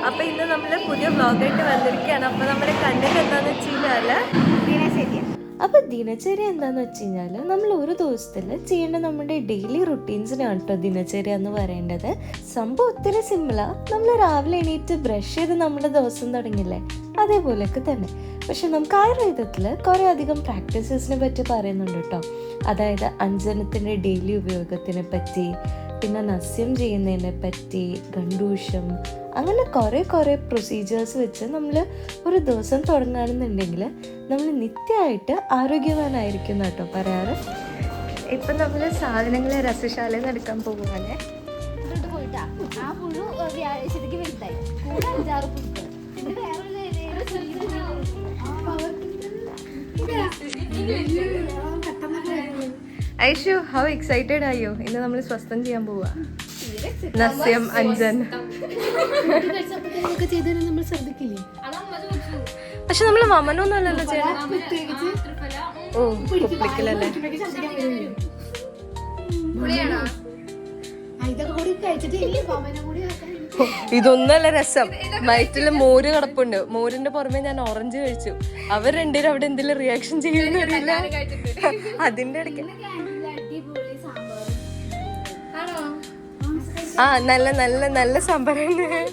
അപ്പോൾ ഇന്ന് നമ്മൾ പുതിയ വ്ളോഗായിട്ട് വന്നിരിക്കുകയാണ്. അപ്പോൾ നമ്മുടെ കണ്ടന്റ് എന്താണെന്ന് വെച്ച് കഴിഞ്ഞാൽ അപ്പോൾ ദിനചര്യ എന്താണെന്ന് വെച്ച് കഴിഞ്ഞാൽ നമ്മൾ ഒരു ദിവസത്തിൽ ചെയ്യേണ്ട നമ്മുടെ ഡെയിലി റുട്ടീൻസിനാണ് കേട്ടോ ദിനചര്യ എന്ന് പറയേണ്ടത്. സംഭവം ഒത്തിരി സിമ്പിളാണ്. നമ്മൾ രാവിലെ എണീറ്റ് ബ്രഷ് ചെയ്ത് നമ്മുടെ ദിവസം തുടങ്ങില്ലേ, അതേപോലെയൊക്കെ തന്നെ. പക്ഷെ നമുക്ക് ആയുർവേദത്തിൽ കുറേ അധികം പ്രാക്ടീസസിനെ പറ്റി പറയുന്നുണ്ട് കേട്ടോ. അതായത് അഞ്ജനത്തിൻ്റെ ഡെയിലി ഉപയോഗത്തിനെ പറ്റി, പിന്നെ നസ്യം ചെയ്യുന്നതിനെ പറ്റി, ഗണ്ടൂഷം, അങ്ങനെ കുറേ പ്രൊസീജിയേഴ്സ് വെച്ച് നമ്മൾ ഒരു ദിവസം തുടങ്ങുകയാണെന്നുണ്ടെങ്കിൽ നമ്മൾ നിത്യമായിട്ട് ആരോഗ്യവാനായിരിക്കും കേട്ടോ പറയാറ്. ഇപ്പം നമ്മൾ സാധനങ്ങളെ രസശാലയിൽ നിന്ന് എടുക്കാൻ പോകുവാണേ. ഐഷു, ഹൗ എക്സൈറ്റഡ് ആയോ? ഇന്ന് നമ്മൾ സ്വസ്ഥം ചെയ്യാൻ പോവാ. നസ്യം, അഞ്ജൻ. പക്ഷെ നമ്മൾ വമനൊന്നും അല്ലല്ലോ ചെയ്യണം. ഓ, കുപ്പിക്കലല്ലേ. ഇതൊന്നല്ല രസം. വയറ്റില് മോര് കിടപ്പുണ്ട്. മോരിന്റെ പുറമെ ഞാൻ ഓറഞ്ച് കഴിച്ചു. അവർ രണ്ടുപേരും അവിടെ എന്തെങ്കിലും റിയാക്ഷൻ ചെയ്യുമെന്ന് അറിയില്ല. അതിന്റെ ഇടയ്ക്ക് ആ നല്ല നല്ല നല്ല സംഭരമാണ്.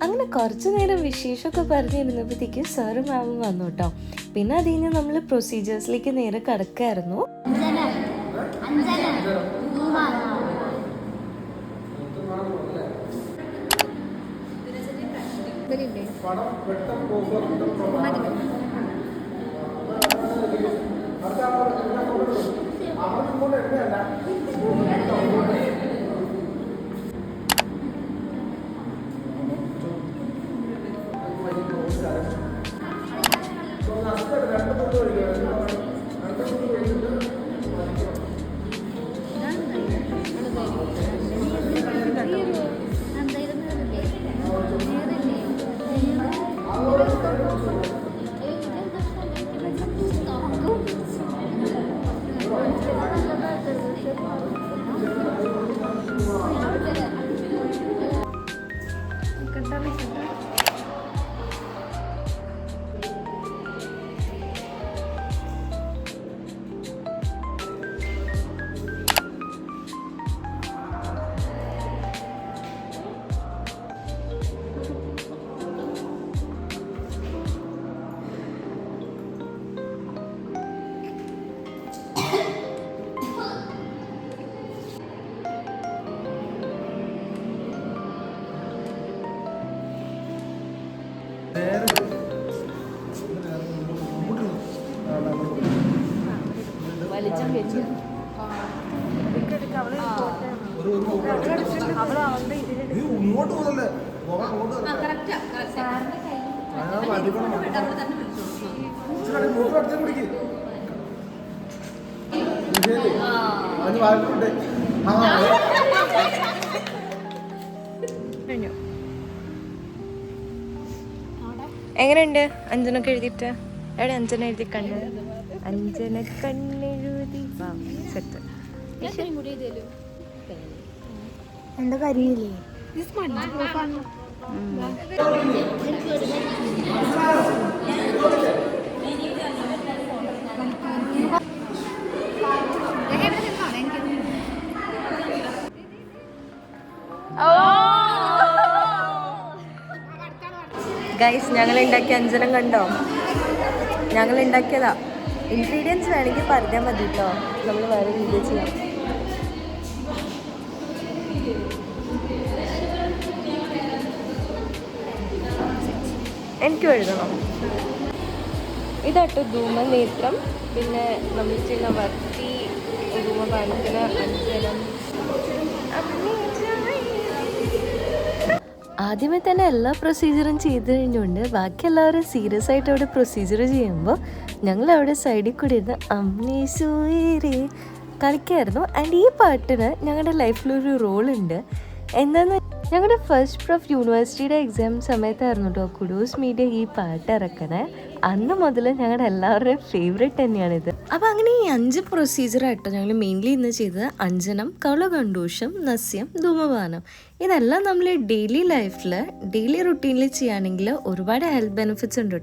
അങ്ങനെ കുറച്ചു നേരം വിശേഷമൊക്കെ പറഞ്ഞിരുന്നപ്പോഴത്തേക്ക് സാറും മാമും വന്നു കേട്ടോ. പിന്നെ അത് കഴിഞ്ഞ് നമ്മൾ പ്രൊസീജിയേഴ്സിലേക്ക് നേരെ കടക്കായിരുന്നു. എങ്ങനെയുണ്ട് അഞ്ജനൊക്കെ എഴുതിയിട്ട്? എവിടെ അഞ്ജന എഴുതി കണ്ണ്? അഞ്ജന കണ്ണെഴുതി സെറ്റ്. എന്താ കാര്യമില്ലേ? ഗൈസ്, ഞങ്ങൾ ഉണ്ടാക്കിയ അഞ്ജനം കണ്ടോ? ഞങ്ങൾ ഉണ്ടാക്കിയതാ. ഇൻഗ്രീഡിയൻസ് വേണമെങ്കിൽ പറഞ്ഞാൽ മതി കേട്ടോ, നമ്മൾ വേറെ വീഡിയോ ചെയ്യാം. എനിക്ക് എഴുതണം. ഇതാട്ടോ ധൂമനേത്രം. പിന്നെ നമ്മൾ ചെയ്യുന്ന വർത്തി, ധൂമപാനത്തിന് അഞ്ജനം. ആദ്യമേ തന്നെ എല്ലാ പ്രൊസീജിയറും ചെയ്ത് കഴിഞ്ഞുകൊണ്ട് ബാക്കി എല്ലാവരും സീരിയസ് ആയിട്ട് അവിടെ പ്രൊസീജിയർ ചെയ്യുമ്പോൾ ഞങ്ങൾ അവിടെ സൈഡിൽ കൂടി ഇരുന്ന് അമ്മേശൂരേ കളിക്കായിരുന്നു. ആൻഡ് ഈ പാട്ടിന് ഞങ്ങളുടെ ലൈഫിലൊരു റോളുണ്ട്. എന്താണെന്ന് ഞങ്ങളുടെ ഫസ്റ്റ് പ്രൊഫ് യൂണിവേഴ്സിറ്റിയുടെ എക്സാം സമയത്തായിരുന്നു കേട്ടോ കുഡൂസ് മീഡിയ ഈ പാട്ട് ഇറക്കണേ. അന്ന് മുതൽ ഞങ്ങളുടെ എല്ലാവരുടെയും ഫേവറേറ്റ് തന്നെയാണിത്. അപ്പോൾ അങ്ങനെ ഈ 5 പ്രൊസീജിയറായിട്ടോ ഞങ്ങൾ മെയിൻലി ഇന്ന് ചെയ്തത് അഞ്ജനം, കൗളകണ്ഡൂഷം, നസ്യം, ധൂമപാനം. ഇതെല്ലാം നമ്മൾ ഡെയിലി ലൈഫിൽ ഡെയിലി റുട്ടീനിൽ ചെയ്യുകയാണെങ്കിൽ ഒരുപാട് ഹെൽത്ത് ബെനിഫിറ്റ്സ് ഉണ്ട്.